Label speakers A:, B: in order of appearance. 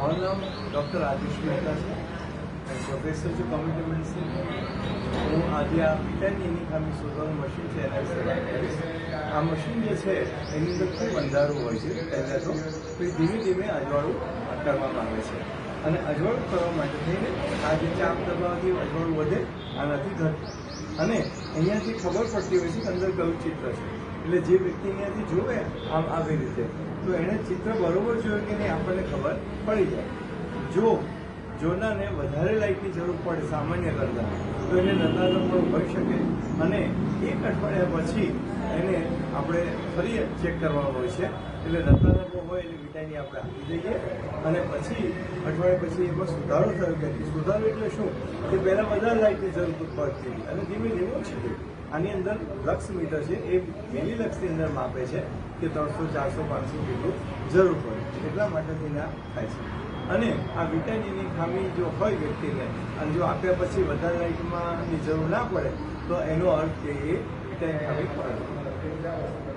A: મારું નામ ડૉક્ટર રાજેશ મહેતા છે અને પ્રોફેસર છું કોમ્યુનિટી મેડિસિન. હું આજે આ વિટામિનની ખામી શોધવાનું મશીન છે એના વિશે વાત કરીશ. આ મશીન જે છે એની અંદર ખૂબ અંધારું હોય છે પહેલાં તો, પછી ધીમે ધીમે અજવાળું કરવામાં આવે છે અને અજવાળું કરવા માટે થઈને આ જે ચાપ દબાવવાથી અજવાળું વધે, આનાથી ઘટે. અને અહીંયાથી ખબર પડતી હોય છે કે અંદર કયું ચિત્ર છે, એટલે જે વ્યક્તિ અહીંયાથી જોવે આમ આવી રીતે તો એણે ચિત્ર બરોબર જોયું કે નહીં આપણને ખબર પડી જાય. જોનારને વધારે લાઇટની જરૂર પડે સામાન્ય કરતાં તો એને નતારમ પણ હોઈ શકે અને એક અઠવાડિયા પછી એને આપણે ફરી ચેક કરવાનું હોય છે. એટલે નતારમ હોય એટલે વિટામિન આપણે આપી દઈએ અને પછી અઠવાડિયા પછી એમાં સુધારો થયો કે સુધારો એટલે શું કે પહેલાં વધારે લાઇટની જરૂર પડતી હતી અને ધીમે ધીમે ઓછી થઈ. આની અંદર લક્ષ મીટર છે, એ મિલી લક્ષની અંદર માપે છે કે 300, 400, 500 જેટલું જરૂર પડે, એટલા માટે થઈને આ થાય છે. અને આ વિટામિનની ખામી જો હોય વ્યક્તિને અને જો આપ્યા પછી વધારે લાઇટમાંની જરૂર ના પડે તો એનો અર્થ કે એ વિટામિન ખામી પડે.